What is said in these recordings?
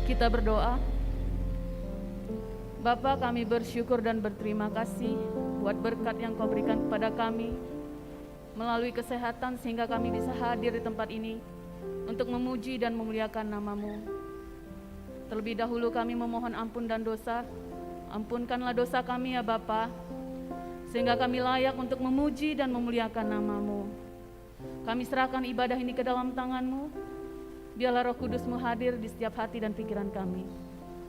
Kita berdoa. Bapa, kami bersyukur dan berterima kasih buat berkat yang Kau berikan kepada kami melalui kesehatan sehingga kami bisa hadir di tempat ini untuk memuji dan memuliakan nama-Mu. Terlebih dahulu kami memohon ampun dan dosa. Ampunkanlah dosa kami ya Bapa, sehingga kami layak untuk memuji dan memuliakan nama-Mu. Kami serahkan ibadah ini ke dalam tangan-Mu. Biarlah Roh Kudus-Mu hadir di setiap hati dan pikiran kami.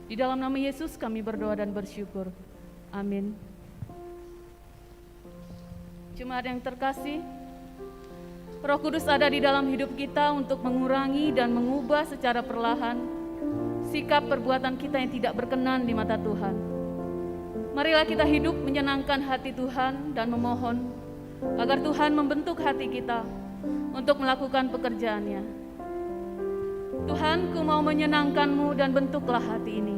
Di dalam nama Yesus kami berdoa dan bersyukur. Amin. Jemaat yang terkasih, Roh Kudus ada di dalam hidup kita untuk mengurangi dan mengubah secara perlahan sikap perbuatan kita yang tidak berkenan di mata Tuhan. Marilah kita hidup menyenangkan hati Tuhan dan memohon agar Tuhan membentuk hati kita untuk melakukan pekerjaannya. Tuhan, ku mau menyenangkan-Mu dan bentuklah hati ini.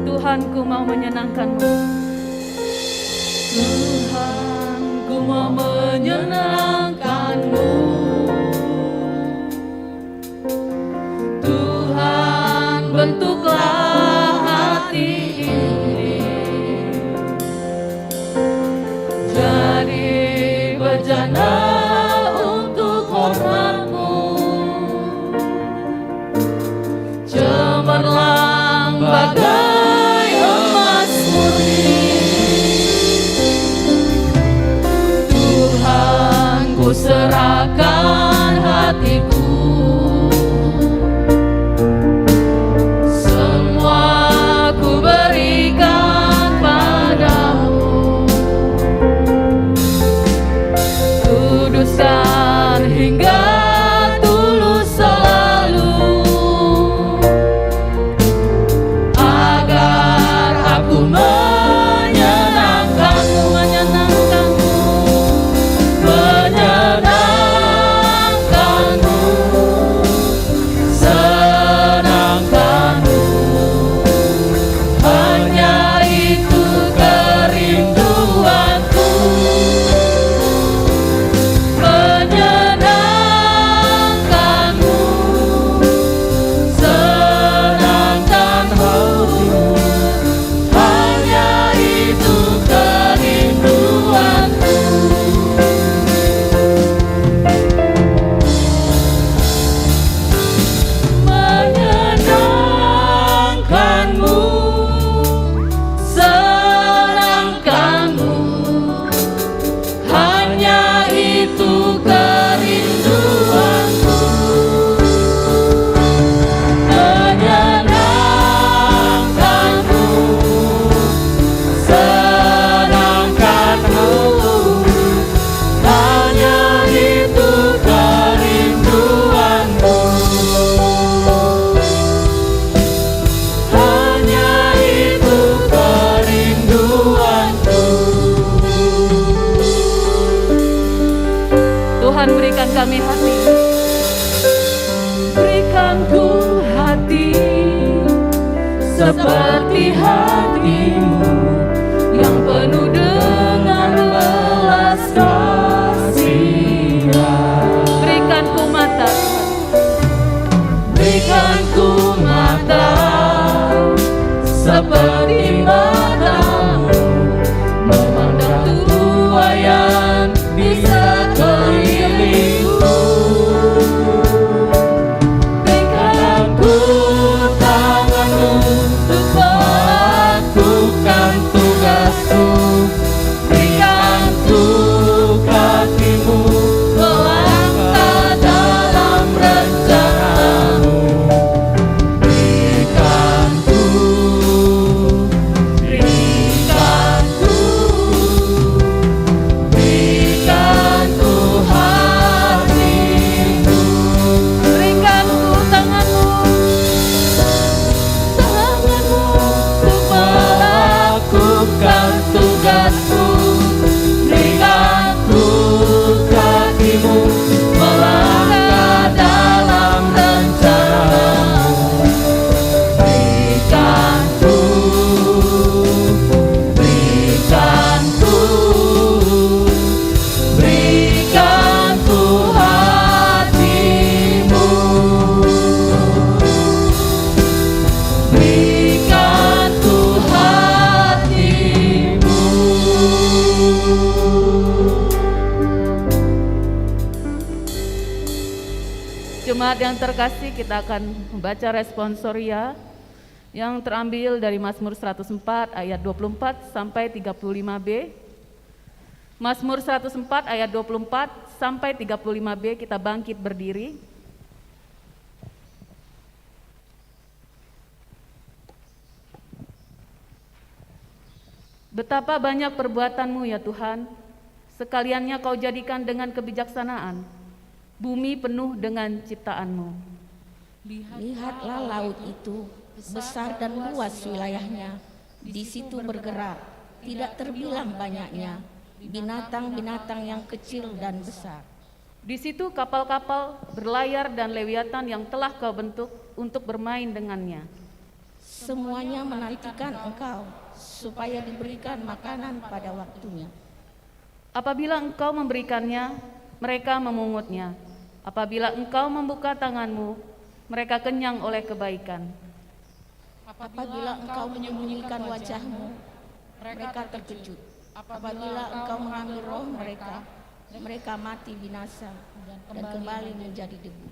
Tuhan, ku mau menyenangkan-Mu. Tuhan, ku mau menyenangkan-Mu. Tuhan, bentuklah hati ini jadi bejana untuk hormat-Mu. Cemerlang bagai emas murni. Tuhan, ku serahkan hatiku. Hingga tulus selalu, agar aku menyenangkan-Mu, menyenangkan-Mu, senangkan-Mu. Hanya itu kerinduanku. Kami hati, berikanku hati seperti hati-Mu yang penuh dengan belas kasihan. Berikanku mata, berikanku mata seperti mata-Mu memandang tuayan di sekelilingku. Jemaat yang terkasih, kita akan membaca responsoria yang terambil dari Mazmur 104 ayat 24 sampai 35b. Mazmur 104 ayat 24 sampai 35b, kita bangkit berdiri. Betapa banyak perbuatanmu ya Tuhan, sekaliannya kau jadikan dengan kebijaksanaan, bumi penuh dengan ciptaanmu. Lihatlah laut itu, besar dan luas wilayahnya, di situ bergerak, tidak terbilang banyaknya, binatang-binatang yang kecil dan besar. Di situ kapal-kapal berlayar dan lewiatan yang telah kau bentuk untuk bermain dengannya. Semuanya menantikan Engkau, supaya diberikan makanan pada waktunya. Apabila Engkau memberikannya, mereka memungutnya. Apabila Engkau membuka tanganmu, mereka kenyang oleh kebaikan. Apabila Engkau menyembunyikan wajah-Mu, mereka terkejut. Apabila Engkau mengambil roh mereka, mereka mati binasa dan kembali menjadi debu.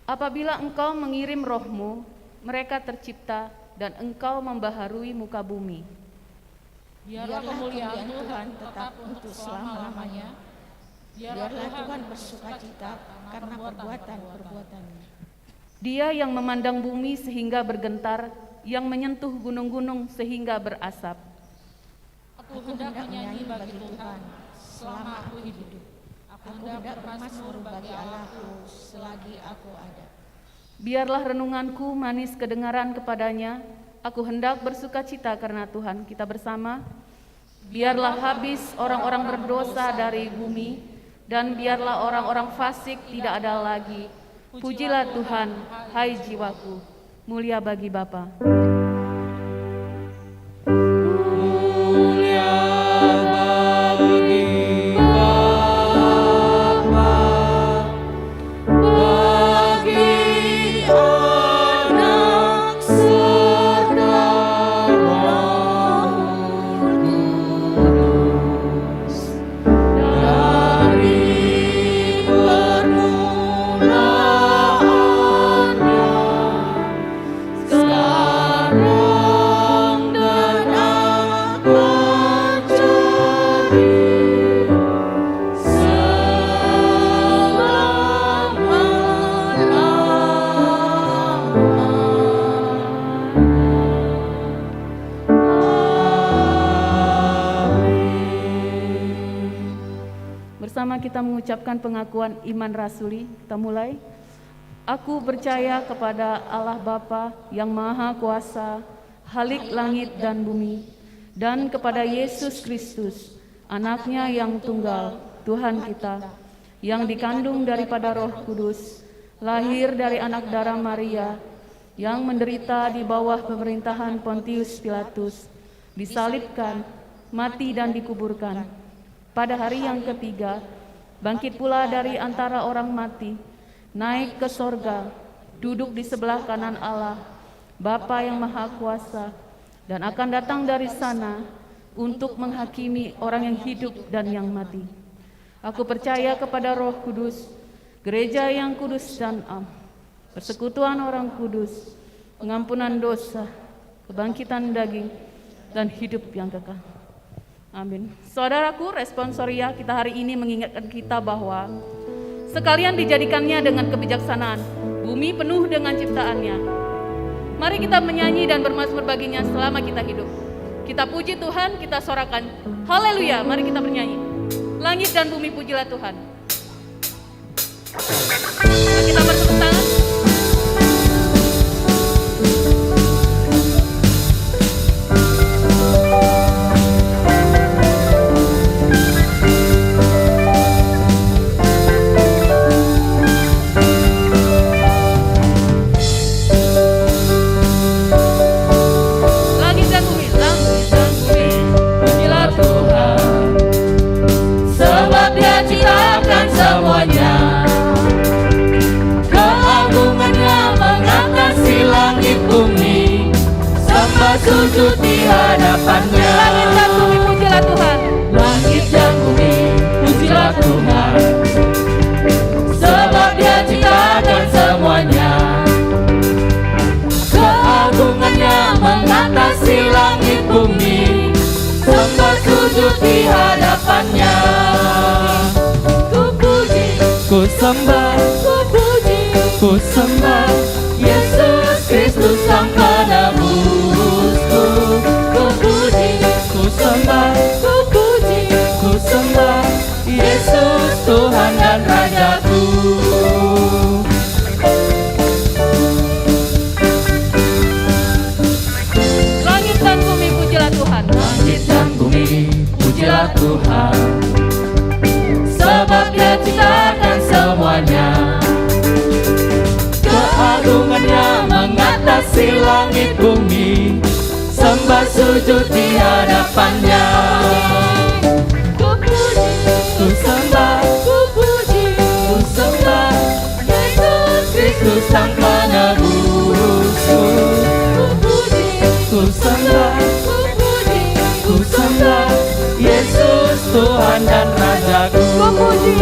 Apabila Engkau mengirim roh-Mu, mereka tercipta dan Engkau membaharui muka bumi. Biarlah kemuliaan Tuhan tetap untuk selama-lamanya. Biarlah Tuhan bersukacita karena perbuatan-perbuatan-Nya. Dia yang memandang bumi sehingga bergentar, yang menyentuh gunung-gunung sehingga berasap. Aku hendak menyanyi bagi Tuhan selama aku hidup. Aku hendak bermazmur bagi Allahku selagi aku ada. Biarlah renunganku manis kedengaran kepadanya, aku hendak bersukacita karena Tuhan kita bersama. Biarlah habis orang-orang berdosa dari bumi, dan biarlah orang-orang fasik tidak ada lagi. Pujilah Tuhan, hai jiwaku, mulia bagi Bapa. Bersama kita mengucapkan pengakuan iman rasuli, kita mulai. Aku percaya kepada Allah Bapa yang Maha Kuasa, Khalik langit dan bumi, dan kepada Yesus Kristus, Anaknya yang tunggal, Tuhan kita, yang dikandung daripada Roh Kudus, lahir dari anak darah Maria, yang menderita di bawah pemerintahan Pontius Pilatus, disalibkan, mati dan dikuburkan. Pada hari yang ketiga, bangkit pula dari antara orang mati, naik ke sorga, duduk di sebelah kanan Allah, Bapa yang Maha Kuasa, dan akan datang dari sana untuk menghakimi orang yang hidup dan yang mati. Aku percaya kepada Roh Kudus, gereja yang kudus dan am, persekutuan orang kudus, pengampunan dosa, kebangkitan daging, dan hidup yang kekal. Amin. Saudaraku, responsoria kita hari ini mengingatkan kita bahwa sekalian dijadikannya dengan kebijaksanaan, bumi penuh dengan ciptaannya. Mari kita menyanyi dan bermazmur baginya selama kita hidup. Kita puji Tuhan, kita sorakan haleluya. Mari kita bernyanyi. Langit dan bumi pujilah Tuhan. Mari kita bertepuk tangan. Sujud di hadapannya. Langit dan bumi pujilah Tuhan. Langit dan bumi pujilah Tuhan. Sebab Dia ciptakan mengatasi langit bumi, sembah sujud di hadapannya. Ku puji, Ku sembah, ku puji, ku sembah Yesus Kristus Sang Penebusku. ku puji, Ku sembah, ku puji. ku sembah Yesus Tuhan dan Rajaku. Langit dan bumi pujilah Tuhan. Langit dan bumi pujilah Tuhan, sebab Dia ciptakan semuanya. Keagungannya mengatasi langit bumi, sembah sujud di hadapannya. Ku puji, Ku sembah, ku puji, ku sembah Yesus Kristus Sang Penebusku. ku puji, Ku sembah, ku puji, ku sembah Yesus Tuhan dan Rajaku. ku puji,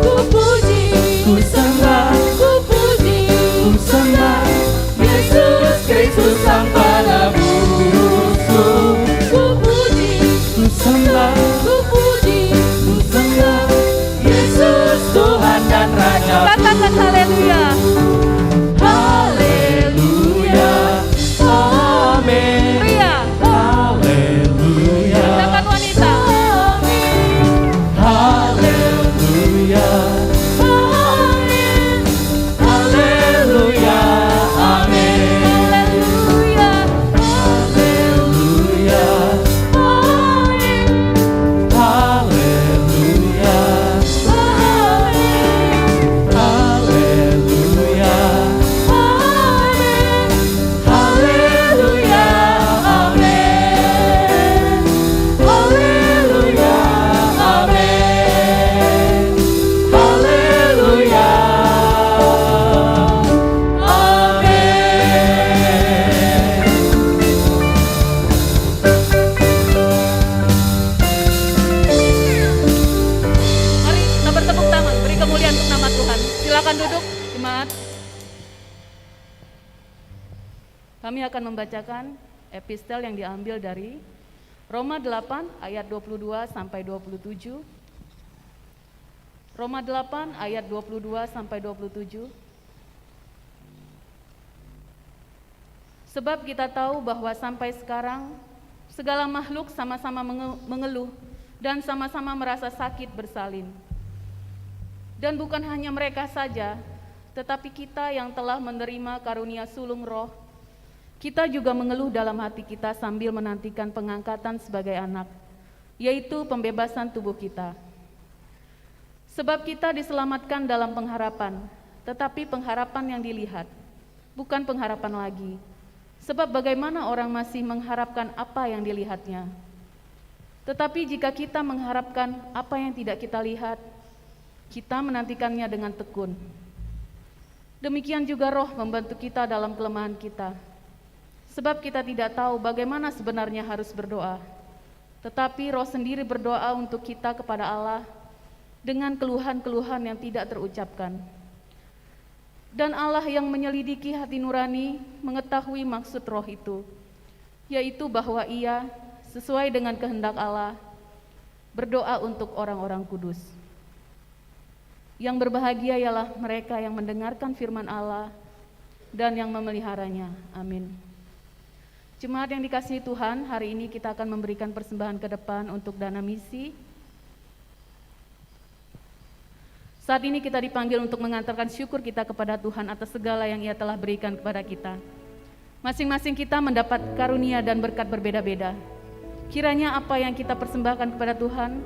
ku puji, Ku sembah, ku puji, ku sembah Yesus Kristus Sang Penebusku. ku puji, Ku sembah, ku puji. ku sembah Yesus Tuhan dan Rajaku. Katakan haleluya. Haleluya, amin. Pria, Haleluya, katakan wanita. haleluya, haleluya, amin. Haleluya. Haleluya, haleluya, haleluya, haleluya, amin. Haleluya, amin. Haleluya, amin. Mari kita bertepuk tangan, beri kemuliaan untuk nama Tuhan. Silakan duduk, jemaat. Kami akan membacakan epistel yang diambil dari Roma 8 ayat 22 sampai 27. Roma 8 ayat 22 sampai 27. Sebab kita tahu bahwa sampai sekarang segala makhluk sama-sama mengeluh dan sama-sama merasa sakit bersalin. Dan bukan hanya mereka saja, tetapi kita yang telah menerima karunia sulung roh, kita juga mengeluh dalam hati kita sambil menantikan pengangkatan sebagai anak, yaitu pembebasan tubuh kita. Sebab kita diselamatkan dalam pengharapan, tetapi pengharapan yang dilihat, bukan pengharapan lagi. Sebab bagaimana orang masih mengharapkan apa yang dilihatnya? Tetapi jika kita mengharapkan apa yang tidak kita lihat, kita menantikannya dengan tekun. Demikian juga Roh membantu kita dalam kelemahan kita. Sebab kita tidak tahu bagaimana sebenarnya harus berdoa. Tetapi Roh sendiri berdoa untuk kita kepada Allah dengan keluhan-keluhan yang tidak terucapkan. Dan Allah yang menyelidiki hati nurani mengetahui maksud Roh itu, yaitu bahwa Ia sesuai dengan kehendak Allah berdoa untuk orang-orang kudus. Yang berbahagia ialah mereka yang mendengarkan firman Allah dan yang memeliharanya. Amin. Jemaat yang dikasihi Tuhan, hari ini kita akan memberikan persembahan ke depan untuk dana misi. Saat ini kita dipanggil untuk mengantarkan syukur kita kepada Tuhan atas segala yang Ia telah berikan kepada kita. Masing-masing kita mendapat karunia dan berkat berbeda-beda. Kiranya apa yang kita persembahkan kepada Tuhan,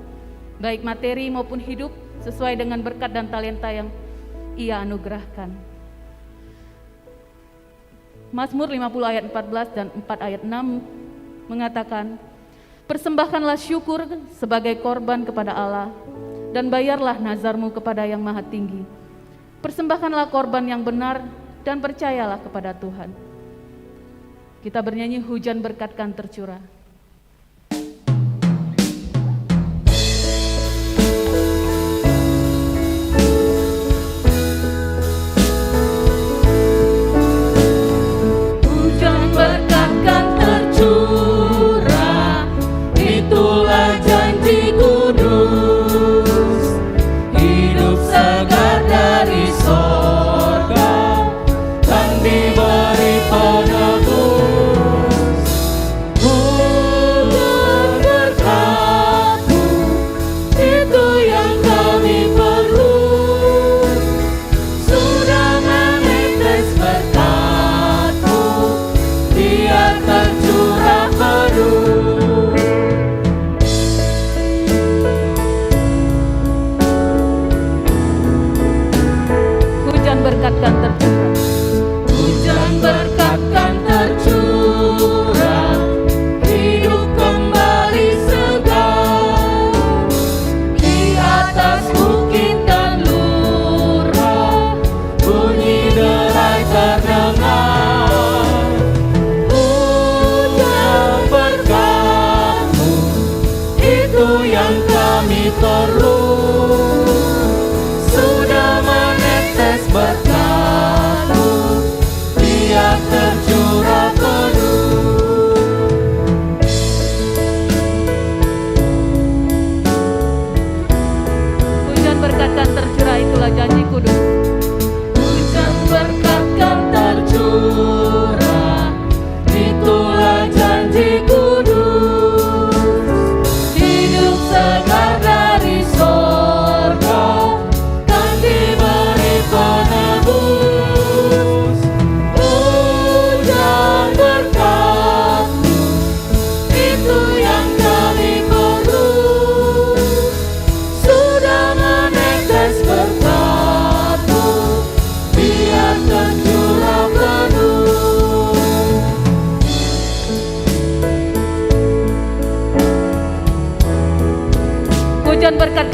baik materi maupun hidup, sesuai dengan berkat dan talenta yang Ia anugerahkan. Mazmur 50 ayat 14 dan 4 ayat 6 mengatakan, persembahkanlah syukur sebagai korban kepada Allah, dan bayarlah nazarmu kepada Yang Maha Tinggi. Persembahkanlah korban yang benar dan percayalah kepada Tuhan. Kita bernyanyi hujan berkat kan tercurah. Hujan berkat kan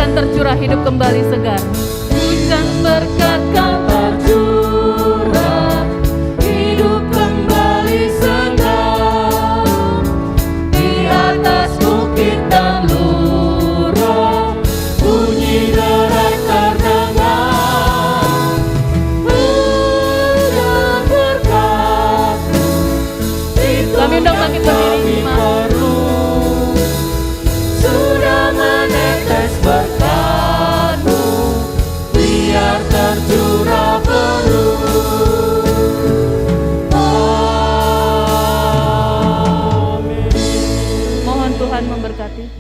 akan tercurah hidup kembali segar. Hujan berkat kau tercurah, hidup kembali segar. Di atas bukit dan lurah, bunyi derai terdengar. Hujan berkat itu Kami undang bangkit berdiri, kami Mas. perlu. Sudah menetes berkat-Mu, biar tercurah penuh. Amin. Mohon Tuhan memberkati.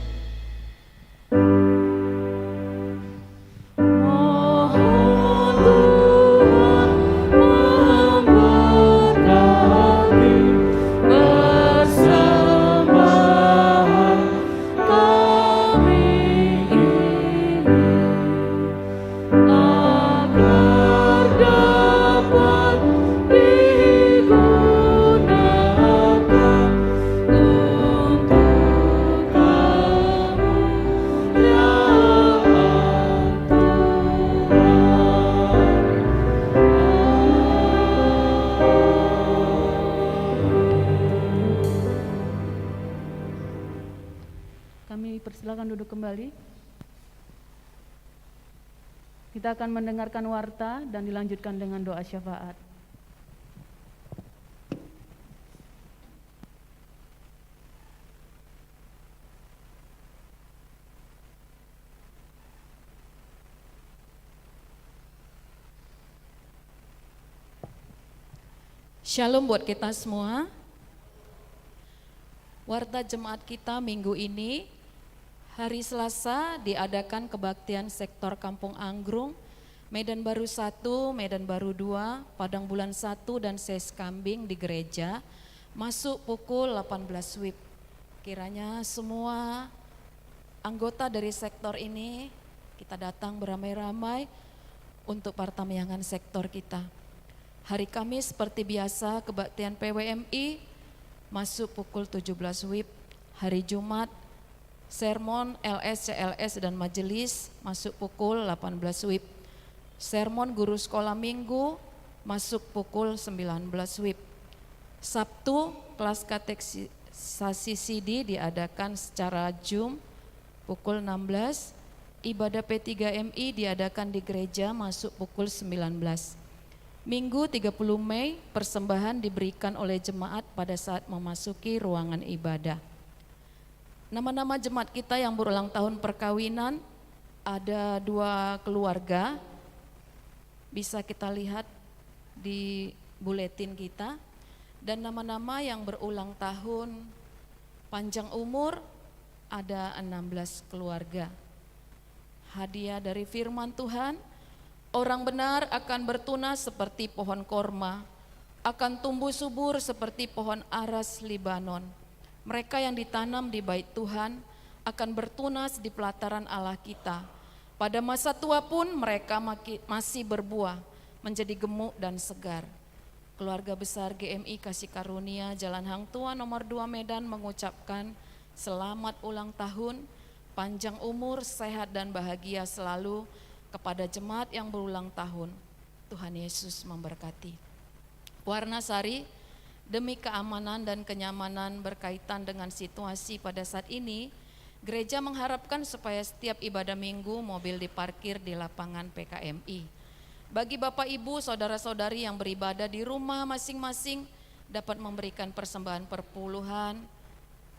Mohon Tuhan memberkati persembahan kami ini, agar dapat digunakan untuk kemuliaan Kami persilakan duduk kembali. Kita akan mendengarkan warta dan dilanjutkan dengan doa syafaat. Shalom buat kita semua. Warta jemaat kita minggu ini, hari Selasa diadakan kebaktian sektor Kampung Anggrung, Medan Baru 1, Medan Baru 2, Padang Bulan 1 dan Ses Kambing di gereja, masuk pukul 18 WIB. Kiranya semua anggota dari sektor ini kita datang beramai-ramai untuk pertamiangan sektor kita. Hari Kamis seperti biasa kebaktian PWMI masuk pukul 17 WIB. Hari Jumat sermon LS, CLS dan majelis masuk pukul 18 WIB. Sermon guru sekolah minggu masuk pukul 19 WIB. Sabtu kelas katekisasi CD diadakan secara Zoom pukul 16. Ibadah P3MI diadakan di gereja masuk pukul 19. Minggu 30 Mei persembahan diberikan oleh jemaat pada saat memasuki ruangan ibadah. Nama-nama jemaat kita yang berulang tahun perkawinan, ada 2 keluarga, bisa kita lihat di buletin kita. Dan nama-nama yang berulang tahun panjang umur ada 16 keluarga. Hadiah dari firman Tuhan, orang benar akan bertunas seperti pohon korma, akan tumbuh subur seperti pohon aras Libanon. Mereka yang ditanam di bait Tuhan akan bertunas di pelataran Allah kita. Pada masa tua pun mereka masih berbuah, menjadi gemuk dan segar. Keluarga besar GMI Kasih Karunia Jalan Hang Tua nomor 2 Medan mengucapkan selamat ulang tahun, panjang umur, sehat dan bahagia selalu kepada jemaat yang berulang tahun. Tuhan Yesus memberkati. Warna Sari, demi keamanan dan kenyamanan berkaitan dengan situasi pada saat ini, gereja mengharapkan supaya setiap ibadah minggu mobil diparkir di lapangan PKMI. Bagi Bapak Ibu, saudara-saudari yang beribadah di rumah masing-masing dapat memberikan persembahan perpuluhan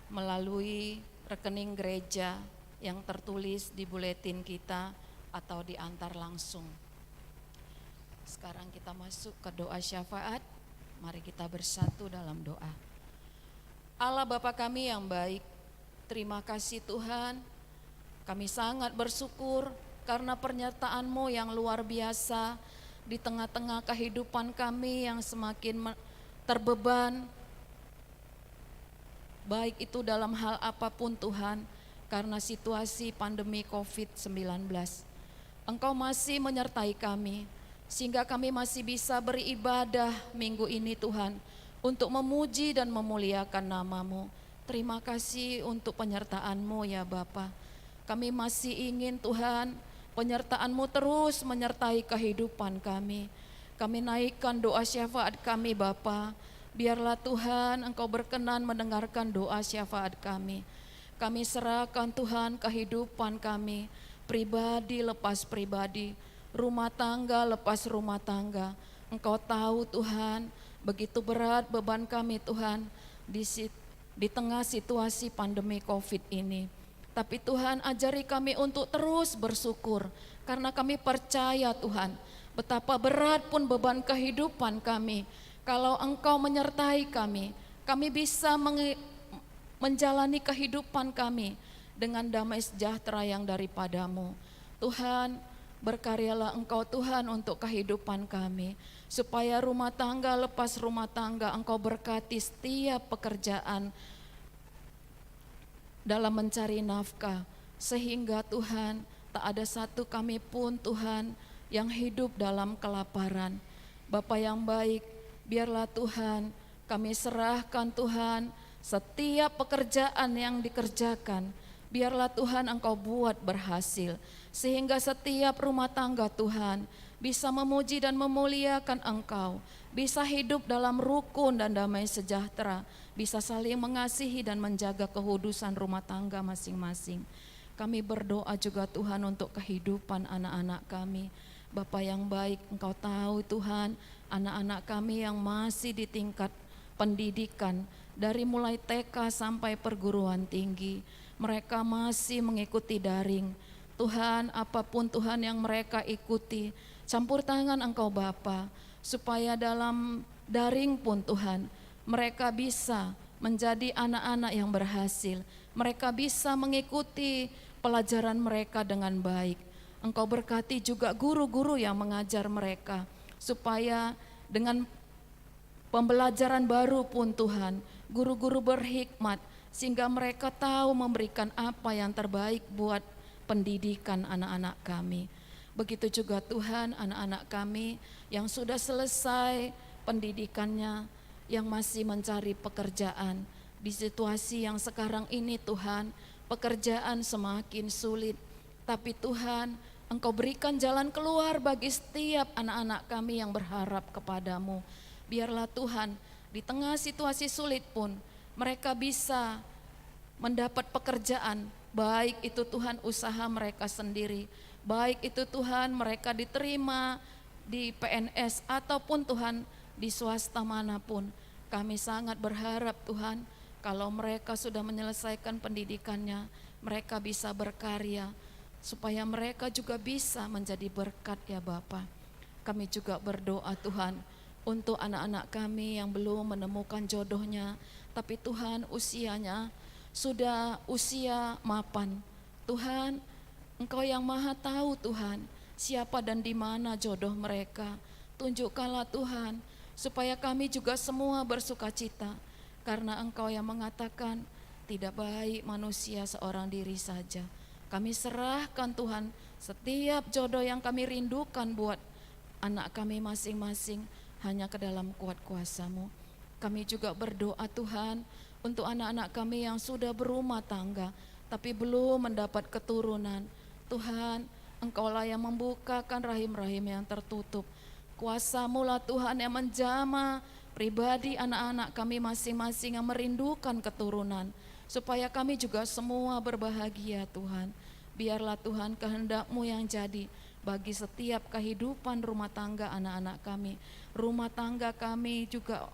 melalui rekening gereja yang tertulis di buletin kita atau diantar langsung. Sekarang kita masuk ke doa syafaat. Mari kita bersatu dalam doa. Allah Bapa kami yang baik, terima kasih Tuhan. Kami sangat bersyukur karena pernyataan-Mu yang luar biasa di tengah-tengah kehidupan kami yang semakin terbeban, baik itu dalam hal apapun Tuhan, karena situasi pandemi COVID-19. Engkau masih menyertai kami, sehingga kami masih bisa beribadah minggu ini Tuhan, untuk memuji dan memuliakan nama-Mu. Terima kasih untuk penyertaan-Mu ya Bapa. Kami masih ingin Tuhan penyertaan-Mu terus menyertai kehidupan kami. Kami naikkan doa syafaat kami Bapa. Biarlah Tuhan Engkau berkenan mendengarkan doa syafaat kami. Kami serahkan Tuhan kehidupan kami, pribadi lepas pribadi, rumah tangga lepas rumah tangga. Engkau tahu Tuhan, begitu berat beban kami Tuhan di tengah situasi pandemi COVID ini. Tapi Tuhan ajari kami untuk terus bersyukur, karena kami percaya Tuhan, betapa berat pun beban kehidupan kami, kalau Engkau menyertai kami, kami bisa menjalani kehidupan kami dengan damai sejahtera yang daripada-Mu. Tuhan, berkaryalah Engkau Tuhan untuk kehidupan kami, supaya rumah tangga lepas rumah tangga Engkau berkati setiap pekerjaan dalam mencari nafkah, sehingga Tuhan tak ada satu kami pun Tuhan yang hidup dalam kelaparan. Bapa yang baik, biarlah Tuhan kami serahkan Tuhan setiap pekerjaan yang dikerjakan, biarlah Tuhan Engkau buat berhasil, sehingga setiap rumah tangga Tuhan bisa memuji dan memuliakan Engkau, bisa hidup dalam rukun dan damai sejahtera, bisa saling mengasihi dan menjaga kehudusan rumah tangga masing-masing. Kami berdoa juga Tuhan untuk kehidupan anak-anak kami. Bapa yang baik, Engkau tahu Tuhan, anak-anak kami yang masih di tingkat pendidikan, dari mulai TK sampai perguruan tinggi, mereka masih mengikuti daring. Tuhan, apapun Tuhan yang mereka ikuti, campur tangan Engkau Bapa, supaya dalam daring pun Tuhan, mereka bisa menjadi anak-anak yang berhasil. Mereka bisa mengikuti pelajaran mereka dengan baik. Engkau berkati juga guru-guru yang mengajar mereka, supaya dengan pembelajaran baru pun Tuhan, guru-guru berhikmat, sehingga mereka tahu memberikan apa yang terbaik buat pendidikan anak-anak kami. Begitu juga Tuhan, anak-anak kami yang sudah selesai pendidikannya, yang masih mencari pekerjaan. Di situasi yang sekarang ini Tuhan, pekerjaan semakin sulit. Tapi Tuhan, Engkau berikan jalan keluar bagi setiap anak-anak kami yang berharap kepadamu. Biarlah Tuhan, di tengah situasi sulit pun, mereka bisa mendapat pekerjaan, baik itu Tuhan usaha mereka sendiri, baik itu Tuhan mereka diterima di PNS ataupun Tuhan di swasta manapun. Kami sangat berharap Tuhan, kalau mereka sudah menyelesaikan pendidikannya, mereka bisa berkarya, supaya mereka juga bisa menjadi berkat ya Bapa. Kami juga berdoa Tuhan, untuk anak-anak kami yang belum menemukan jodohnya, tapi Tuhan usianya sudah usia mapan. Tuhan, Engkau yang maha tahu Tuhan, siapa dan di mana jodoh mereka. Tunjukkanlah Tuhan, supaya kami juga semua bersukacita, karena Engkau yang mengatakan, tidak baik manusia seorang diri saja. Kami serahkan Tuhan, setiap jodoh yang kami rindukan buat anak kami masing-masing, hanya ke dalam kuat kuasa-Mu. Kami juga berdoa Tuhan, untuk anak-anak kami yang sudah berumah tangga, tapi belum mendapat keturunan. Tuhan, Engkaulah yang membukakan rahim-rahim yang tertutup. Kuasa-Mu lah Tuhan yang menjamah pribadi anak-anak kami masing-masing yang merindukan keturunan, supaya kami juga semua berbahagia Tuhan. Biarlah Tuhan kehendak-Mu yang jadi bagi setiap kehidupan rumah tangga anak-anak kami. Rumah tangga kami juga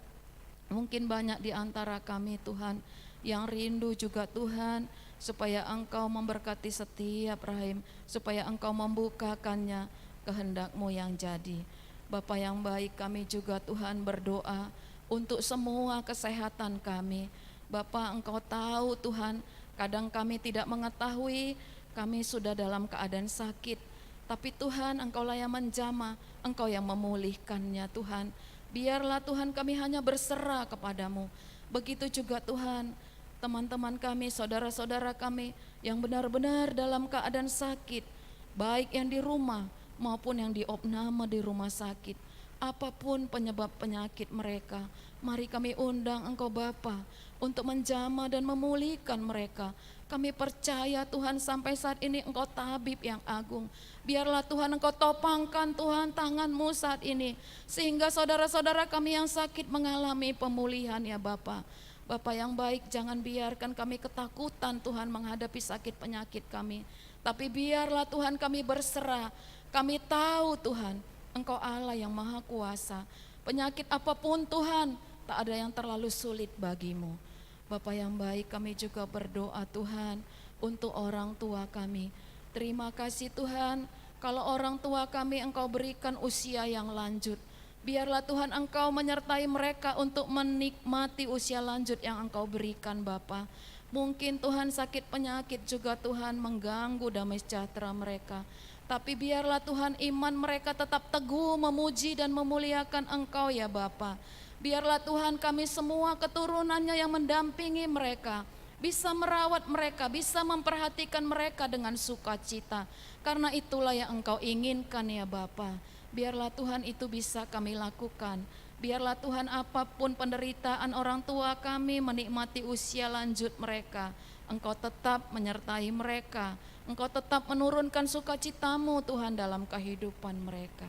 mungkin banyak di antara kami Tuhan yang rindu juga Tuhan, supaya Engkau memberkati setiap rahim, supaya Engkau membukakannya kehendak-Mu yang jadi. Bapa yang baik, kami juga Tuhan berdoa untuk semua kesehatan kami. Bapa, Engkau tahu Tuhan, kadang kami tidak mengetahui kami sudah dalam keadaan sakit, tapi Tuhan Engkaulah yang menjamah, Engkau yang memulihkannya Tuhan. Biarlah Tuhan kami hanya berserah kepadamu. Begitu juga Tuhan, teman-teman kami, saudara-saudara kami yang benar-benar dalam keadaan sakit, baik yang di rumah maupun yang diopname di rumah sakit. Apapun penyebab penyakit mereka, mari kami undang Engkau Bapa untuk menjamah dan memulihkan mereka. Kami percaya Tuhan sampai saat ini Engkau tabib yang agung. Biarlah Tuhan Engkau topangkan Tuhan tangan-Mu saat ini. Sehingga saudara-saudara kami yang sakit mengalami pemulihan ya Bapa. Bapa yang baik, jangan biarkan kami ketakutan Tuhan menghadapi sakit penyakit kami. Tapi biarlah Tuhan kami berserah. Kami tahu Tuhan Engkau Allah yang maha kuasa. Penyakit apapun Tuhan, tak ada yang terlalu sulit bagimu. Bapa yang baik, kami juga berdoa Tuhan untuk orang tua kami. Terima kasih Tuhan, kalau orang tua kami Engkau berikan usia yang lanjut. Biarlah Tuhan Engkau menyertai mereka untuk menikmati usia lanjut yang Engkau berikan Bapa. Mungkin Tuhan sakit penyakit juga Tuhan mengganggu damai sejahtera mereka. Tapi biarlah Tuhan iman mereka tetap teguh memuji dan memuliakan Engkau ya Bapa. Biarlah Tuhan kami semua keturunannya yang mendampingi mereka, bisa merawat mereka, bisa memperhatikan mereka dengan sukacita. Karena itulah yang Engkau inginkan ya Bapa. Biarlah Tuhan itu bisa kami lakukan. Biarlah Tuhan apapun penderitaan orang tua kami menikmati usia lanjut mereka, Engkau tetap menyertai mereka. Engkau tetap menurunkan sukacita-Mu Tuhan dalam kehidupan mereka.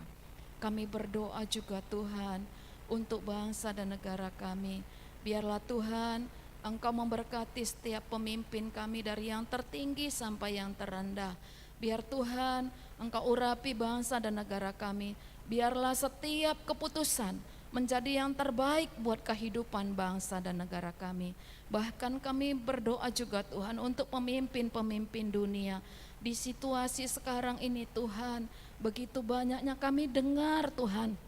Kami berdoa juga Tuhan untuk bangsa dan negara kami. Biarlah Tuhan Engkau memberkati setiap pemimpin kami dari yang tertinggi sampai yang terendah. Biar Tuhan Engkau urapi bangsa dan negara kami. Biarlah setiap keputusan menjadi yang terbaik buat kehidupan bangsa dan negara kami. Bahkan kami berdoa juga Tuhan untuk pemimpin-pemimpin dunia. Di situasi sekarang ini Tuhan, begitu banyaknya kami dengar Tuhan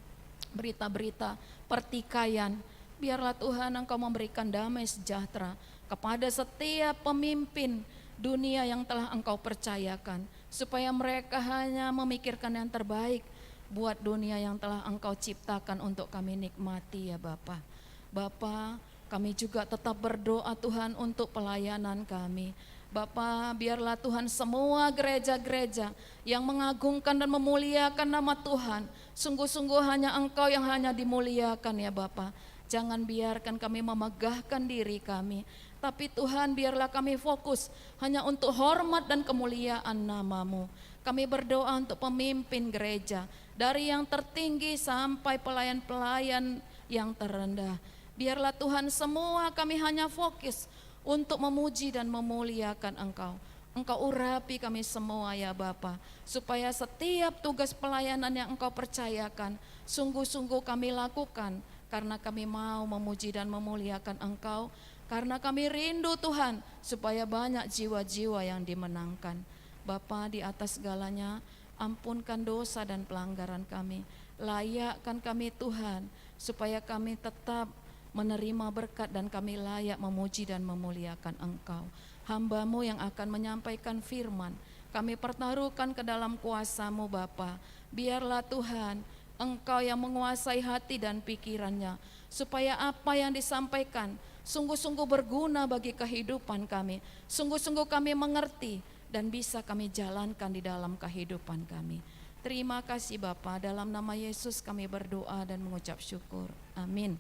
berita-berita pertikaian. Biarlah Tuhan Engkau memberikan damai sejahtera kepada setiap pemimpin dunia yang telah Engkau percayakan, supaya mereka hanya memikirkan yang terbaik buat dunia yang telah Engkau ciptakan untuk kami nikmati ya Bapa. Bapa, kami juga tetap berdoa Tuhan untuk pelayanan kami. Bapa, biarlah Tuhan semua gereja-gereja yang mengagungkan dan memuliakan nama Tuhan, sungguh-sungguh hanya Engkau yang hanya dimuliakan ya Bapa. Jangan biarkan kami memegahkan diri kami, tapi Tuhan biarlah kami fokus hanya untuk hormat dan kemuliaan nama-Mu. Kami berdoa untuk pemimpin gereja, dari yang tertinggi sampai pelayan-pelayan yang terendah. Biarlah Tuhan semua kami hanya fokus untuk memuji dan memuliakan Engkau. Engkau urapi kami semua ya Bapa, supaya setiap tugas pelayanan yang Engkau percayakan, sungguh-sungguh kami lakukan, karena kami mau memuji dan memuliakan Engkau, karena kami rindu Tuhan, supaya banyak jiwa-jiwa yang dimenangkan. Bapa, di atas segalanya, ampunkan dosa dan pelanggaran kami, layakkan kami Tuhan, supaya kami tetap menerima berkat dan kami layak memuji dan memuliakan Engkau. Hamba-Mu yang akan menyampaikan firman, kami pertaruhkan ke dalam kuasa-Mu Bapa. Biarlah Tuhan Engkau yang menguasai hati dan pikirannya, supaya apa yang disampaikan sungguh-sungguh berguna bagi kehidupan kami, sungguh-sungguh kami mengerti dan bisa kami jalankan di dalam kehidupan kami. Terima kasih Bapa, dalam nama Yesus kami berdoa dan mengucap syukur. Amin.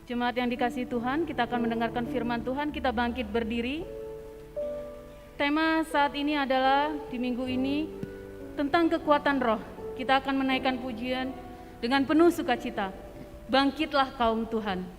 Jemaat yang dikasihi Tuhan, kita akan mendengarkan firman Tuhan, kita bangkit berdiri. Tema saat ini adalah di minggu ini tentang kekuatan roh. Kita akan menaikkan pujian dengan penuh sukacita. Bangkitlah kaum Tuhan.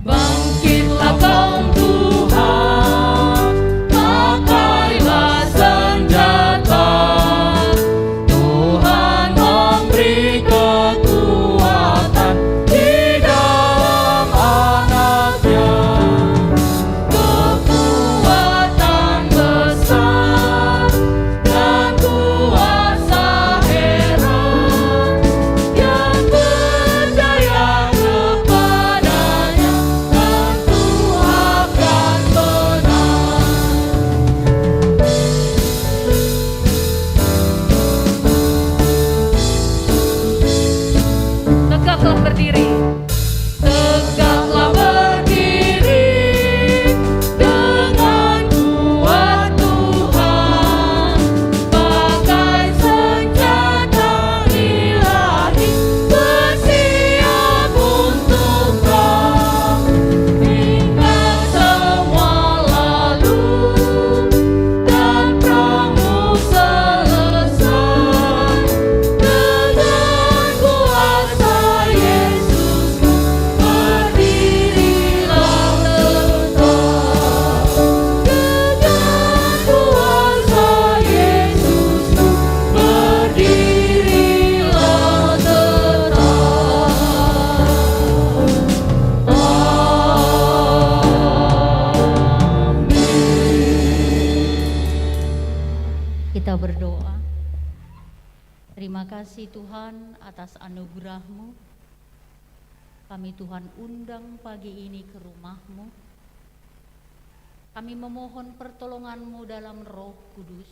Bangkitlah kaum Tuhan, pakailah senjata. Tuhan memberi kekuatan di dalam Anaknya. Kekuatan Kita berdoa. Terima kasih Tuhan atas anugerah-Mu. Kami Tuhan undang pagi ini ke rumah-Mu. Kami memohon pertolongan-Mu dalam Roh Kudus.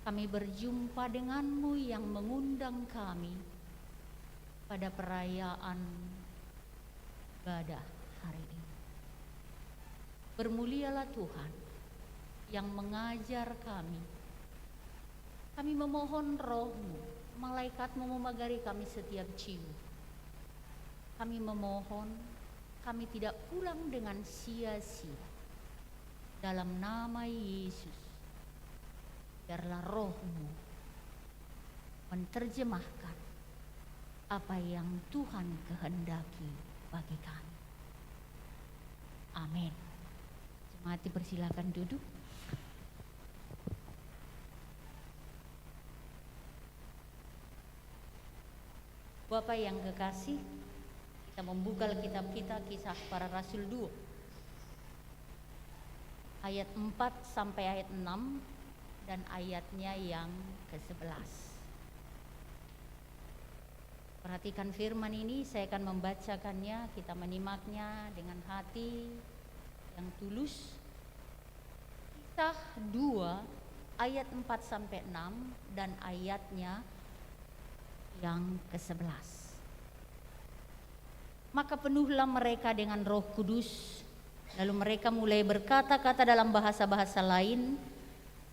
Kami berjumpa dengan-Mu yang mengundang kami pada perayaan ibadah hari ini. Bermulialah Tuhan yang mengajar kami. Kami memohon Roh-Mu, malaikat-Mu memagari kami setiap jiwa. Kami memohon kami tidak pulang dengan sia-sia. Dalam nama Yesus, biarlah Roh-Mu menerjemahkan apa yang Tuhan kehendaki bagi kami. Amin. Jemaat dipersilakan duduk. Bapak yang kekasih, kita membuka kitab kita Kisah Para Rasul 2 ayat 4 sampai ayat 6 dan ayatnya yang ke-11. Perhatikan firman ini, saya akan membacakannya, kita menyimaknya dengan hati yang tulus. Kisah 2 ayat 4 sampai 6 dan ayatnya yang ke-11. Maka penuhlah mereka dengan Roh Kudus, lalu mereka mulai berkata-kata dalam bahasa-bahasa lain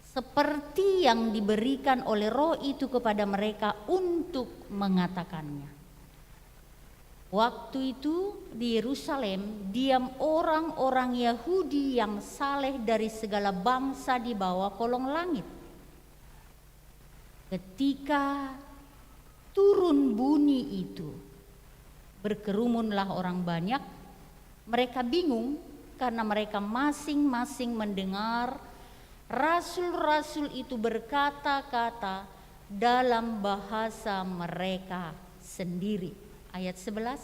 seperti yang diberikan oleh Roh itu kepada mereka untuk mengatakannya. Waktu itu di Yerusalem diam orang-orang Yahudi yang saleh dari segala bangsa di bawah kolong langit. Ketika turun bunyi itu, berkerumunlah orang banyak. Mereka bingung karena mereka masing-masing mendengar rasul-rasul itu berkata-kata dalam bahasa mereka sendiri. Ayat 11.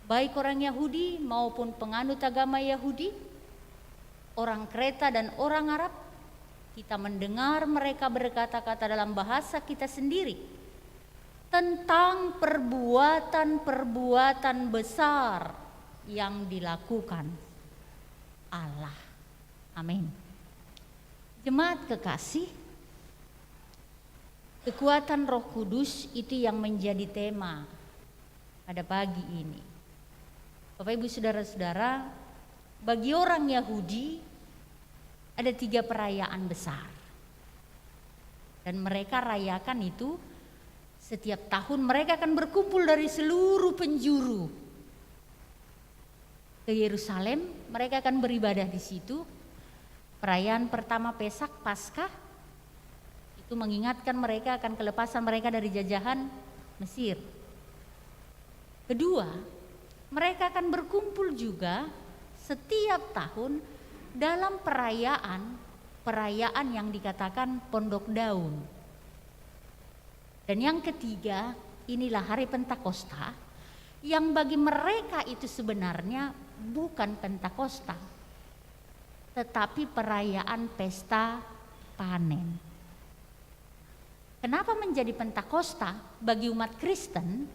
Baik orang Yahudi maupun penganut agama Yahudi, orang Kreta dan orang Arab, kita mendengar mereka berkata-kata dalam bahasa kita sendiri tentang perbuatan-perbuatan besar yang dilakukan Allah. Amin. Jemaat kekasih, kekuatan Roh Kudus itu yang menjadi tema pada pagi ini. Bapak Ibu saudara-saudara, bagi orang Yahudi ada 3 perayaan besar. Dan mereka rayakan itu setiap tahun. Mereka akan berkumpul dari seluruh penjuru ke Yerusalem. Mereka akan beribadah di situ. Perayaan pertama Pesak, Paskah, itu mengingatkan mereka akan kelepasan mereka dari jajahan Mesir. Kedua, mereka akan berkumpul juga setiap tahun dalam perayaan yang dikatakan Pondok Daun. Dan yang ketiga, inilah hari Pentakosta, yang bagi mereka itu sebenarnya bukan Pentakosta, tetapi perayaan pesta panen. Kenapa menjadi Pentakosta bagi umat Kristen?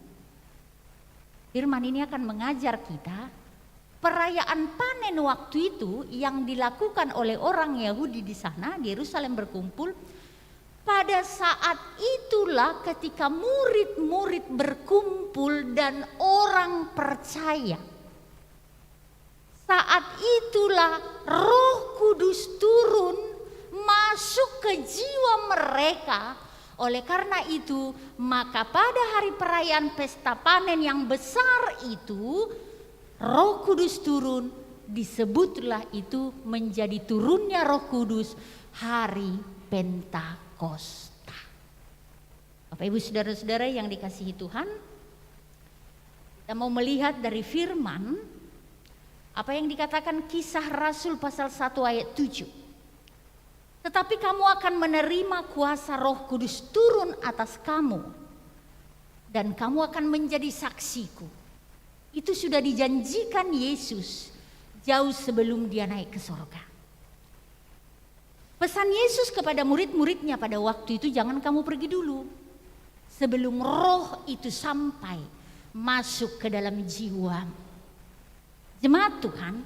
Firman ini akan mengajar kita perayaan panen waktu itu yang dilakukan oleh orang Yahudi di sana di Yerusalem berkumpul. Pada saat itulah ketika murid-murid berkumpul dan orang percaya. Saat itulah Roh Kudus turun masuk ke jiwa mereka. Oleh karena itu, maka pada hari perayaan pesta panen yang besar itu, Roh Kudus turun, disebutlah itu menjadi turunnya Roh Kudus hari Pentakosta. Bapak Ibu saudara-saudara yang dikasihi Tuhan, kita mau melihat dari firman apa yang dikatakan Kisah Rasul pasal 1 ayat 7. Tetapi kamu akan menerima kuasa Roh Kudus turun atas kamu, dan kamu akan menjadi saksiku. Itu sudah dijanjikan Yesus jauh sebelum dia naik ke surga. Pesan Yesus kepada murid-muridnya pada waktu itu, jangan kamu pergi dulu sebelum roh itu sampai masuk ke dalam jiwa. Jemaat Tuhan,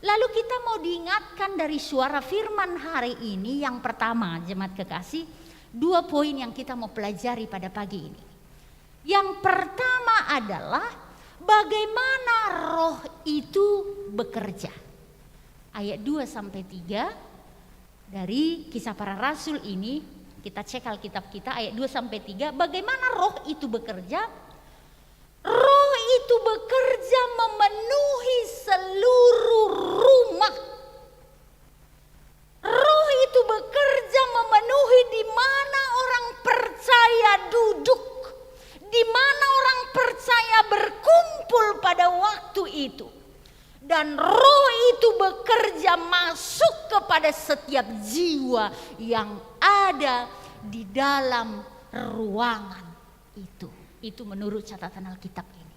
lalu kita mau diingatkan dari suara firman hari ini. Yang pertama, jemaat kekasih, 2 poin yang kita mau pelajari pada pagi ini. Yang pertama adalah bagaimana roh itu bekerja. Ayat 2-3 dari Kisah Para Rasul ini, kita cek Alkitab kita ayat 2-3, bagaimana roh itu bekerja? Roh itu bekerja memenuhi seluruh rumah. Roh itu bekerja memenuhi di mana orang percaya duduk, di mana orang percaya berkumpul pada waktu itu. Dan roh itu bekerja masuk kepada setiap jiwa yang ada di dalam ruangan itu. Itu menurut catatan Alkitab ini.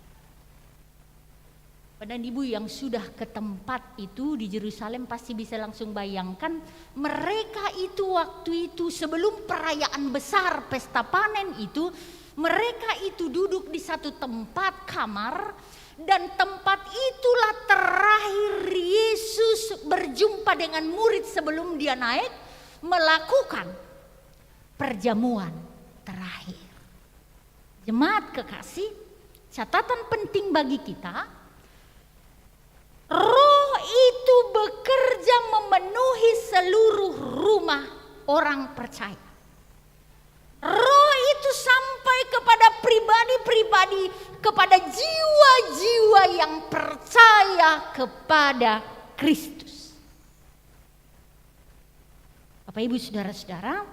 Pada ibu yang sudah ke tempat itu di Yerusalem pasti bisa langsung bayangkan, mereka itu waktu itu sebelum perayaan besar pesta panen itu, mereka itu duduk di satu tempat kamar. Dan tempat itulah terakhir Yesus berjumpa dengan murid sebelum dia naik melakukan perjamuan terakhir. Jemaat kekasih, catatan penting bagi kita, roh itu bekerja memenuhi seluruh rumah orang percaya. Roh itu sampai kepada pribadi-pribadi, kepada jiwa-jiwa yang percaya kepada Kristus. Bapak Ibu Saudara-saudara,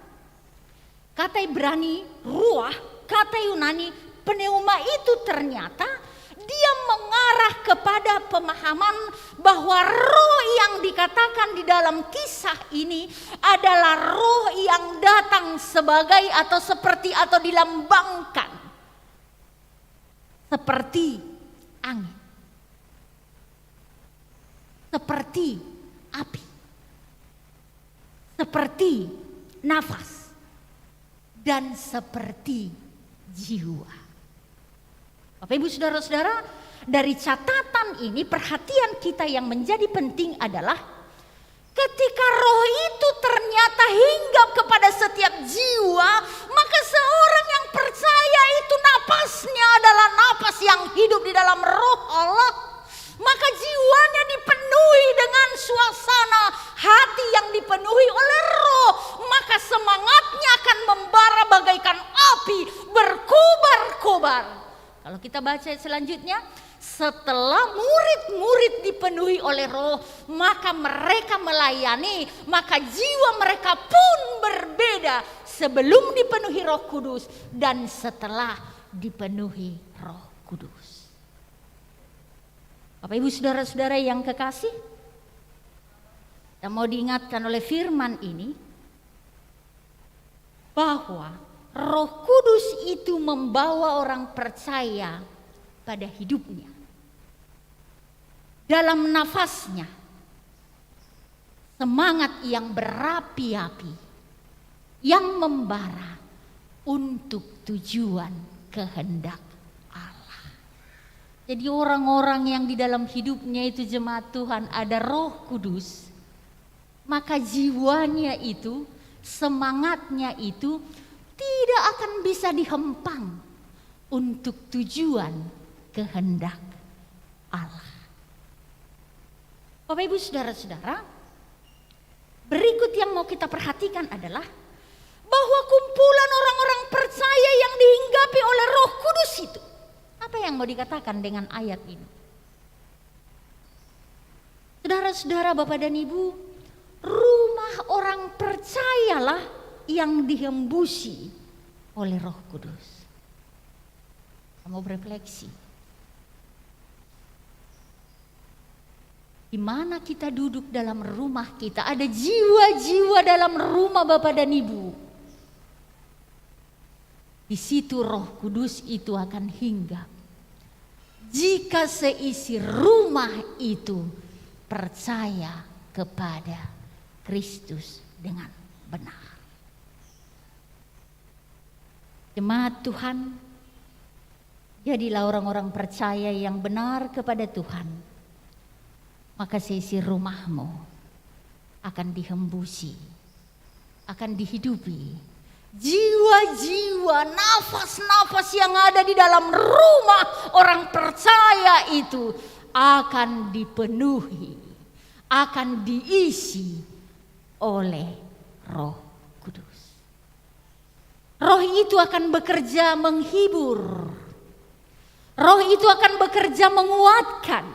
kata Ibrani ruah, kata Yunani pneuma itu ternyata dia mengarah kepada pemahaman bahwa roh yang dikatakan di dalam kisah ini adalah roh yang datang sebagai atau seperti atau dilambangkan seperti angin, seperti api, seperti nafas, dan seperti jiwa. Bapak Ibu Saudara-saudara, dari catatan ini perhatian kita yang menjadi penting adalah ketika roh itu ternyata hinggap kepada setiap jiwa, maka seorang yang percaya itu napasnya adalah napas yang hidup di dalam roh Allah. Maka jiwanya dipenuhi dengan suasana hati yang dipenuhi oleh roh. Maka semangatnya akan membara bagaikan api, berkobar-kobar. Kalau kita baca selanjutnya, setelah murid-murid dipenuhi oleh roh, maka mereka melayani, maka jiwa mereka pun berbeda sebelum dipenuhi Roh Kudus dan setelah dipenuhi Roh Kudus. Bapak Ibu Saudara-saudara yang kekasih, kita mau diingatkan oleh firman ini bahwa Roh Kudus itu membawa orang percaya pada hidupnya. Dalam nafasnya, semangat yang berapi-api, yang membara untuk tujuan kehendak Allah. Jadi orang-orang yang di dalam hidupnya itu jemaat Tuhan ada Roh Kudus, maka jiwanya itu, semangatnya itu tidak akan bisa dihempang untuk tujuan kehendak Allah. Bapak Ibu Saudara-saudara, berikut yang mau kita perhatikan adalah bahwa kumpulan orang-orang percaya yang dihinggapi oleh Roh Kudus itu, apa yang mau dikatakan dengan ayat ini? Saudara-saudara, Bapak dan Ibu, rumah orang percayalah yang dihembusi oleh Roh Kudus. Kamu berefleksi. Di mana kita duduk dalam rumah kita, ada jiwa-jiwa dalam rumah Bapak dan Ibu. Di situ Roh Kudus itu akan hinggap. Jika seisi rumah itu percaya kepada Kristus dengan benar. Jemaat Tuhan, jadilah orang-orang percaya yang benar kepada Tuhan. Maka seisi rumahmu akan dihembusi, akan dihidupi. Jiwa-jiwa, nafas-nafas yang ada di dalam rumah orang percaya itu akan dipenuhi, akan diisi oleh Roh Kudus. Roh itu akan bekerja menghibur. Roh itu akan bekerja menguatkan.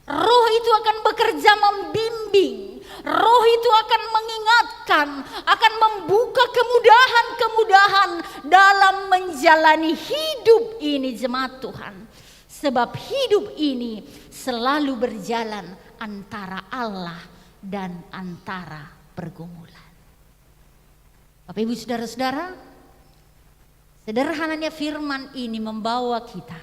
Roh itu akan bekerja membimbing. Roh itu akan mengingatkan, akan membuka kemudahan-kemudahan dalam menjalani hidup ini, jemaat Tuhan. Sebab hidup ini selalu berjalan antara Allah dan antara pergumulan. Bapak Ibu Saudara-saudara, sederhananya firman ini membawa kita,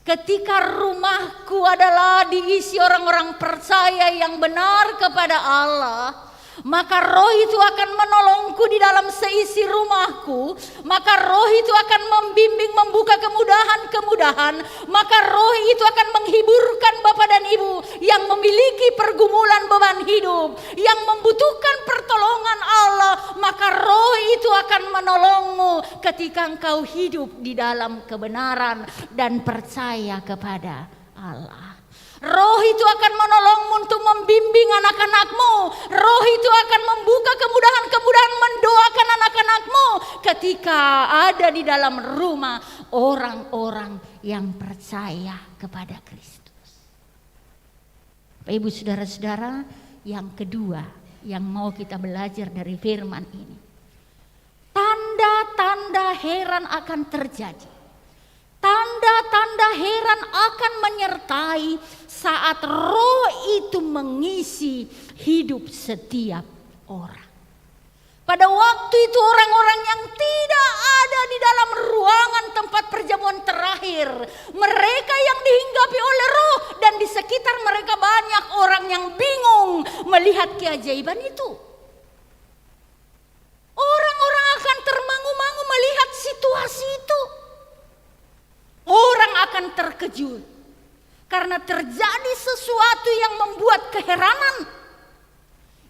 ketika rumahku adalah diisi orang-orang percaya yang benar kepada Allah, maka roh itu akan menolongku di dalam seisi rumahku. Maka roh itu akan membimbing, membuka kemudahan-kemudahan. Maka roh itu akan menghiburkan Bapak dan Ibu yang memiliki pergumulan beban hidup, yang membutuhkan pertolongan Allah. Maka roh itu akan menolongmu ketika engkau hidup di dalam kebenaran dan percaya kepada Allah. Roh itu akan menolongmu untuk membimbing anak-anakmu. Roh itu akan membuka kemudahan-kemudahan mendoakan anak-anakmu ketika ada di dalam rumah orang-orang yang percaya kepada Kristus. Bapak Ibu Saudara-saudara, yang kedua yang mau kita belajar dari firman ini, tanda-tanda heran akan terjadi. Tanda-tanda heran akan menyertai saat roh itu mengisi hidup setiap orang. Pada waktu itu orang-orang yang tidak ada di dalam ruangan tempat perjamuan terakhir, mereka yang dihinggapi oleh roh, dan di sekitar mereka banyak orang yang bingung melihat keajaiban itu. Orang-orang akan termangu-mangu melihat situasi itu. Orang akan terkejut karena terjadi sesuatu yang membuat keheranan,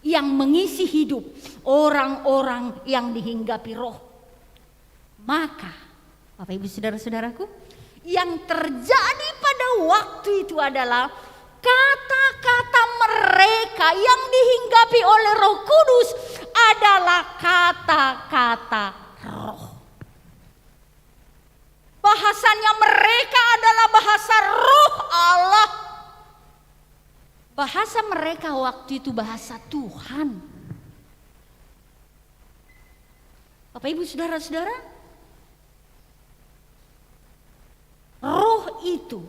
yang mengisi hidup orang-orang yang dihinggapi roh. Maka Bapak Ibu Saudara-saudaraku, yang terjadi pada waktu itu adalah kata-kata mereka yang dihinggapi oleh Roh Kudus adalah kata-kata roh. Bahasanya mereka adalah bahasa roh Allah. Bahasa mereka waktu itu bahasa Tuhan. Bapak Ibu Saudara-saudara, roh itu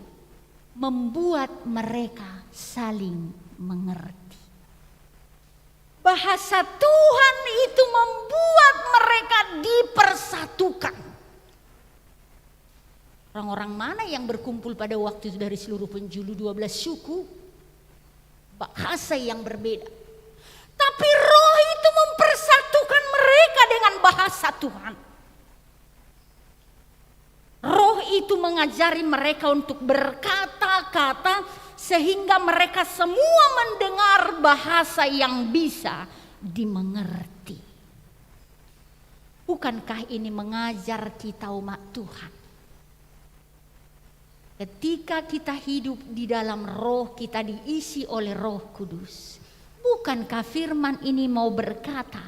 membuat mereka saling mengerti. Bahasa Tuhan itu membuat mereka dipersatukan. Orang-orang mana yang berkumpul pada waktu itu dari seluruh penjuru 12 suku? Bahasa yang berbeda. Tapi roh itu mempersatukan mereka dengan bahasa Tuhan. Roh itu mengajari mereka untuk berkata-kata sehingga mereka semua mendengar bahasa yang bisa dimengerti. Bukankah ini mengajar kita umat Tuhan? Ketika kita hidup di dalam roh, kita diisi oleh Roh Kudus. Bukankah firman ini mau berkata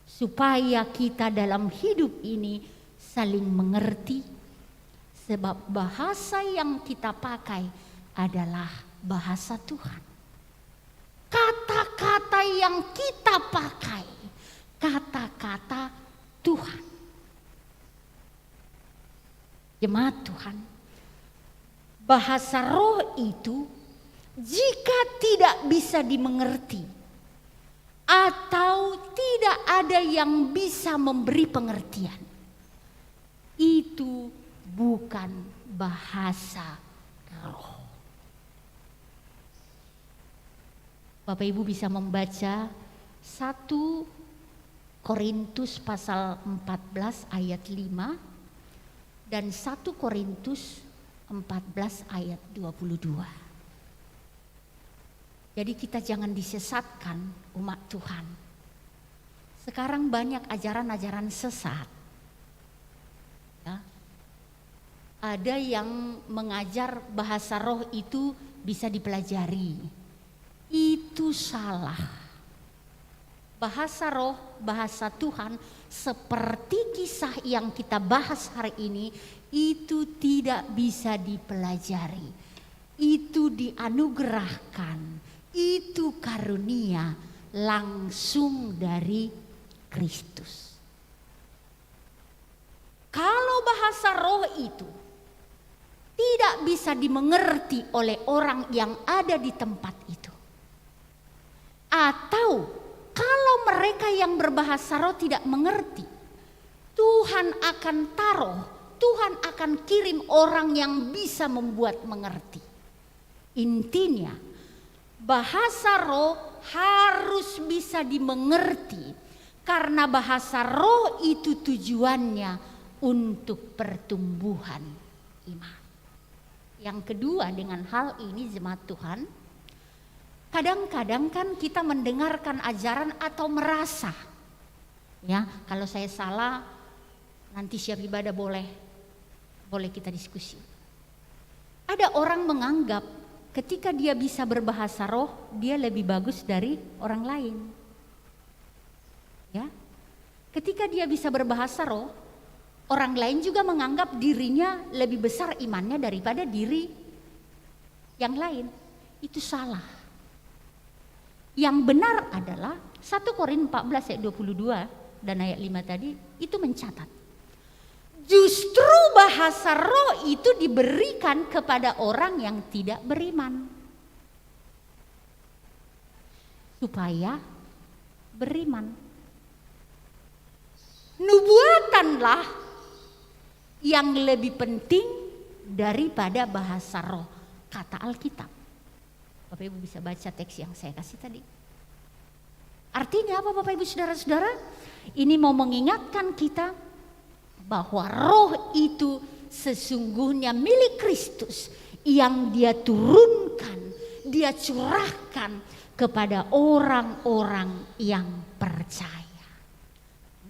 supaya kita dalam hidup ini saling mengerti? Sebab bahasa yang kita pakai adalah bahasa Tuhan. Kata-kata yang kita pakai, kata-kata Tuhan. Jemaat Tuhan, bahasa roh itu jika tidak bisa dimengerti atau tidak ada yang bisa memberi pengertian, itu bukan bahasa roh. Bapak Ibu bisa membaca 1 Korintus pasal 14 ayat 5 dan 1 Korintus 14 ayat 22. Jadi kita jangan disesatkan umat Tuhan. Sekarang banyak ajaran-ajaran sesat. Ya. Ada yang mengajar bahasa roh itu bisa dipelajari. Itu salah. Bahasa roh, bahasa Tuhan seperti kisah yang kita bahas hari ini itu tidak bisa dipelajari. Itu dianugerahkan, itu karunia langsung dari Kristus. Kalau bahasa roh itu tidak bisa dimengerti oleh orang yang ada di tempat itu, atau kalau mereka yang berbahasa roh tidak mengerti, Tuhan akan taruh, Tuhan akan kirim orang yang bisa membuat mengerti. Intinya, bahasa roh harus bisa dimengerti, karena bahasa roh itu tujuannya untuk pertumbuhan iman. Yang kedua, dengan hal ini jemaat Tuhan, kadang-kadang kan kita mendengarkan ajaran atau merasa, ya kalau saya salah nanti siap ibadah boleh kita diskusi. Ada orang menganggap ketika dia bisa berbahasa roh dia lebih bagus dari orang lain. Ya, ketika dia bisa berbahasa roh, orang lain juga menganggap dirinya lebih besar imannya daripada diri yang lain. Itu salah. Yang benar adalah 1 Korintus 14 ayat 22 dan ayat 5 tadi itu mencatat. Justru bahasa roh itu diberikan kepada orang yang tidak beriman. Supaya beriman. Nubuatanlah yang lebih penting daripada bahasa roh, kata Alkitab. Bapak Ibu bisa baca teks yang saya kasih tadi. Artinya apa Bapak Ibu saudara-saudara? Ini mau mengingatkan kita bahwa roh itu sesungguhnya milik Kristus yang dia turunkan, dia curahkan kepada orang-orang yang percaya.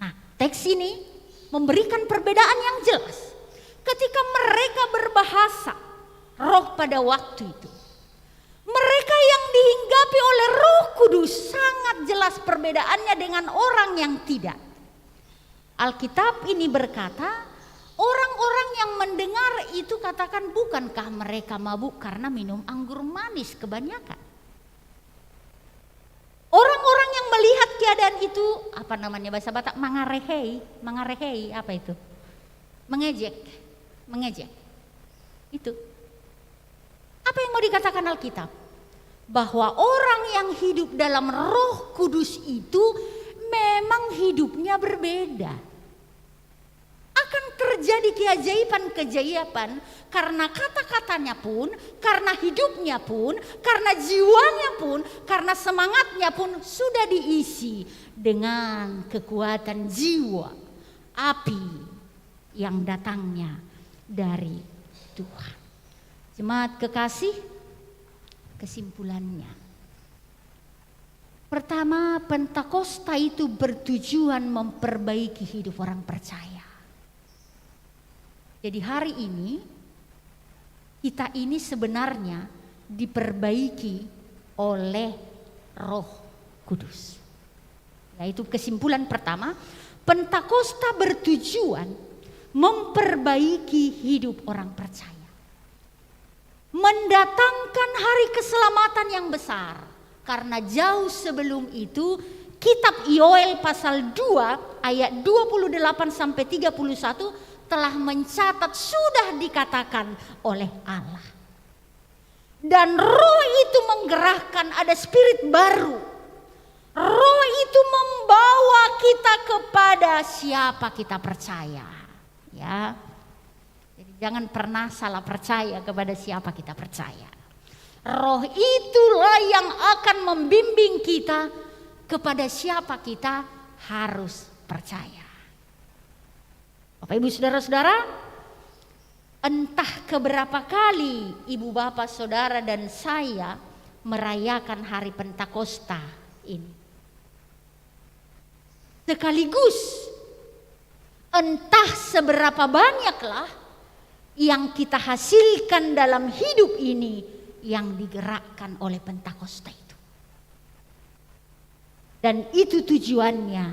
Nah, teks ini memberikan perbedaan yang jelas. Ketika mereka berbahasa roh pada waktu itu, mereka yang dihinggapi oleh Roh Kudus sangat jelas perbedaannya dengan orang yang tidak. Alkitab ini berkata, orang-orang yang mendengar itu katakan, bukankah mereka mabuk karena minum anggur manis kebanyakan? Orang-orang yang melihat keadaan itu, apa namanya bahasa Batak, mangarehei, apa itu? Mengejek. Itu. Apa yang mau dikatakan Alkitab? Bahwa orang yang hidup dalam Roh Kudus itu memang hidupnya berbeda. Akan terjadi keajaiban-keajaiban karena kata-katanya pun, karena hidupnya pun, karena jiwanya pun, karena semangatnya pun sudah diisi dengan kekuatan jiwa, api yang datangnya dari Tuhan. Jemaat kekasih, kesimpulannya. Pertama, Pentakosta itu bertujuan memperbaiki hidup orang percaya. Jadi hari ini, kita ini sebenarnya diperbaiki oleh Roh Kudus. Yaitu kesimpulan pertama, Pentakosta bertujuan memperbaiki hidup orang percaya. Mendatangkan hari keselamatan yang besar. Karena jauh sebelum itu kitab Yoel pasal 2 ayat 28 sampai 31 telah mencatat, sudah dikatakan oleh Allah. Dan roh itu menggerakkan, ada spirit baru. Roh itu membawa kita kepada siapa kita percaya. Ya. Jangan pernah salah percaya kepada siapa kita percaya. Roh itulah yang akan membimbing kita kepada siapa kita harus percaya. Bapak Ibu Saudara-saudara, entah keberapa kali ibu bapak saudara dan saya merayakan hari Pentakosta ini. Sekaligus entah seberapa banyaklah yang kita hasilkan dalam hidup ini yang digerakkan oleh Pentakosta itu. Dan itu tujuannya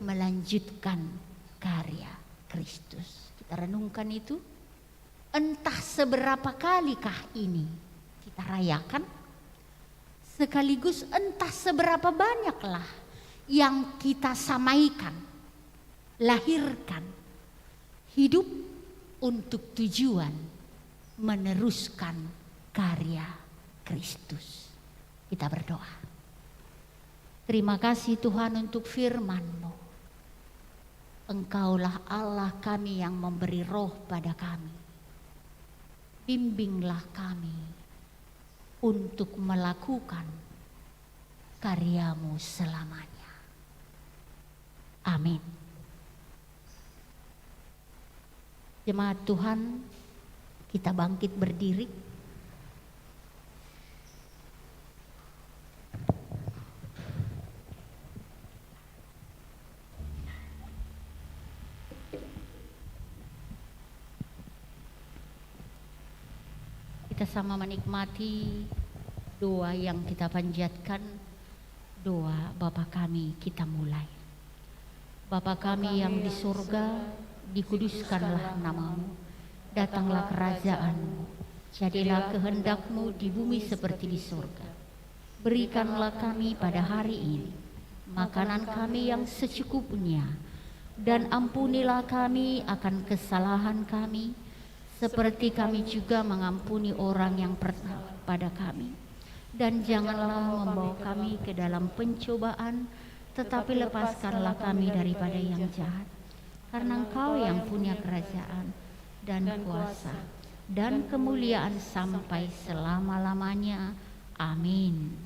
melanjutkan karya Kristus. Kita renungkan itu. Entah seberapa kalikah ini kita rayakan, sekaligus entah seberapa banyaklah yang kita samaikan, lahirkan, hidup untuk tujuan meneruskan karya Kristus. Kita berdoa. Terima kasih Tuhan untuk firman-Mu. Engkaulah Allah kami yang memberi roh pada kami. Bimbinglah kami untuk melakukan karya-Mu selamanya. Amin. Jemaat Tuhan, kita bangkit berdiri. Kita sama menikmati doa yang kita panjatkan, doa Bapa kami. Kita mulai. Bapa kami yang di surga, dikuduskanlah nama-Mu, datanglah kerajaan-Mu, jadilah kehendak-Mu di bumi seperti di surga. Berikanlah kami pada hari ini makanan kami yang secukupnya, dan ampunilah kami akan kesalahan kami, seperti kami juga mengampuni orang yang pada kami. Dan janganlah membawa kami ke dalam pencobaan, tetapi lepaskanlah kami daripada yang jahat. Karena Engkau yang punya kerajaan dan kuasa dan kemuliaan sampai selama-lamanya. Amin.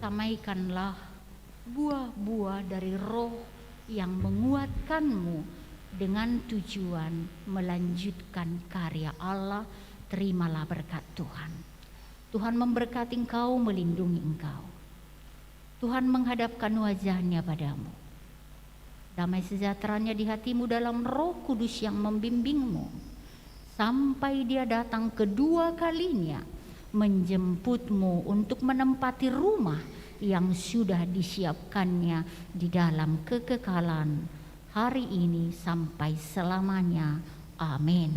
Samaikanlah buah-buah dari roh yang menguatkan-Mu dengan tujuan melanjutkan karya Allah. Terimalah berkat Tuhan. Tuhan memberkati engkau, melindungi engkau. Tuhan menghadapkan wajah-Nya padamu. Damai sejahteranya di hatimu dalam Roh Kudus yang membimbingmu, sampai Dia datang kedua kalinya menjemputmu untuk menempati rumah yang sudah disiapkannya di dalam kekekalan hari ini sampai selamanya. Amin.